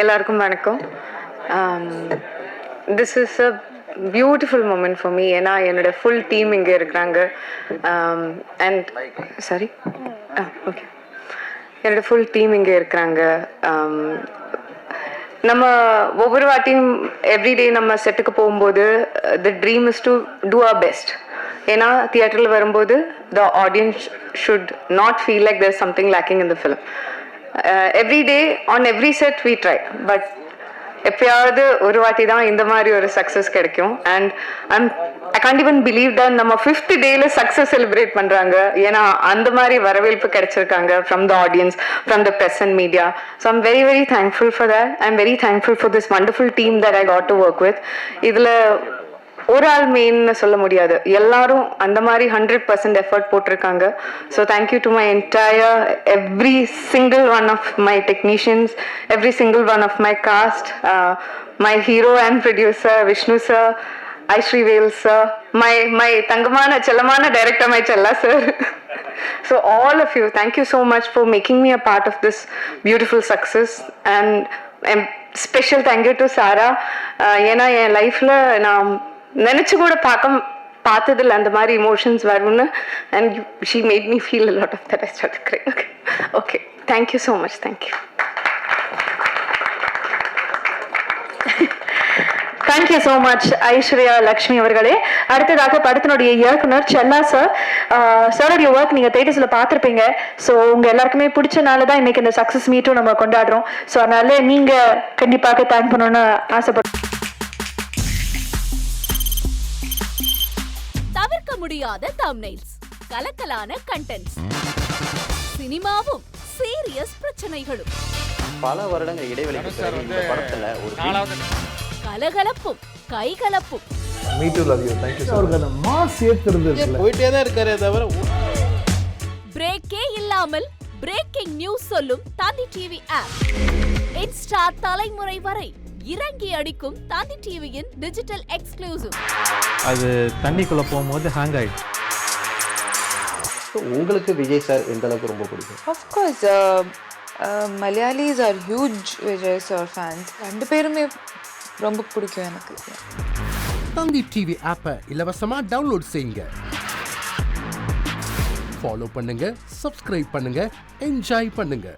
எல்லாருக்கும் வணக்கம். This is a beautiful moment for me. ஏன்னா என்னோட ஃபுல் டீம் இங்கே இருக்கிறாங்க. அண்ட் சாரி ஓகே, என்னோட ஃபுல் டீம் இங்கே இருக்கிறாங்க. நம்ம ஒவ்வொரு வாட்டியும் எவ்ரிடே நம்ம செட்டுக்கு போகும்போது the dream is to do our best. ஏன்னா தியேட்டரில் வரும்போது the audience should not feel like there something lacking in the film. Every day on every set we try. But எப்பயாவது ஒரு வாட்டி தான் இந்த மாதிரி ஒரு சக்ஸஸ் கிடைக்கும். And I can't even believe that நம்ம 5th டேல சக்ஸஸ் செலிப்ரேட் பண்றாங்க. ஏன்னா அந்த மாதிரி வரவேற்பு கிடைச்சிருக்காங்க from the audience, from the press and media. So I'm very very thankful for that. I am very thankful for this wonderful team that I got to work with. இதில் ஒரு ஆள் மெயின்னு சொல்ல முடியாது, எல்லாரும் அந்த மாதிரி 100% எஃபர்ட் போட்டிருக்காங்க. So thank you to my entire every single one of my technicians, every single one of my cast, my hero and producer Vishnu sir, ஐஸ்ரீ வேல் சார், மை தங்கமான செல்லமான director my Chella sir. So all of you, thank you so much for making me a part of this beautiful success. And special thank you to Sara. ஏன்னா என் லைஃப்பில் நான் நினச்சி கூட பார்த்ததில்ல அந்த மாதிரி இமோஷன்ஸ் வரும்னு. And she made me feel a lot of that. I started crying. Okay, thank you so much. Thank you. Thank you so much Aishwarya Lakshmi அவர்களே. அடுத்ததாக படத்தினுடைய இயக்குனர் செல்லா சார். சாரோடைய ஒர்க் நீங்கள் தேட்டர்ஸில் பார்த்துருப்பீங்க. ஸோ உங்கள் எல்லாருக்குமே பிடிச்சனால தான் இன்னைக்கு இந்த சக்ஸஸ் மீட்டும் நம்ம கொண்டாடுறோம். ஸோ அதனால நீங்கள் கண்டிப்பாக தேங்க் பண்ணணும்னு ஆசைப்படுறோம். தவிர்க்க முடியாத தம்ப்நெயில்ஸ், கலக்கலான கண்டென்ட்ஸ், சினிமாவும் சீரியஸ் பிரச்சனைகளும், பல வருடங்கள் இடைவெளிக்கு பிறகு இந்த படத்துல ஒரு கலகலப்பும் கைகலப்பும். Me too love you. Thank you. அவருக்கு மாஸ் ஏத்துறது இல்ல, போயிட்டே தான் இருக்காரே தவிர பிரேக்கே இல்லாமல் பிரேக்கிங் நியூஸ் சொல்லும் தந்தி டிவி ஆப். இன்ஸ்டா தலைமுறை வரை இறங்கி அடிக்கும் தந்தி டிவியின் டிஜிட்டல் எக்ஸ்க்ளூசிவ். அது தண்ணிக்குள்ள போகும்போது ஹேங் ஆயிடுச்சு. உங்களுக்கு விஜய் சார் எந்த அளவுக்கு ரொம்ப பிடிக்கும்? Of course, Malayalis are huge Vijay sir fans. ரெண்டு பேருமே ரொம்ப பிடிக்கும் எனக்கு. தந்தி டிவி ஆப்பை இலவசமா டவுன்லோட் செய்யுங்க. ஃபாலோ பண்ணுங்க, சப்ஸ்கிரைப் பண்ணுங்க, என்ஜாய் பண்ணுங்க.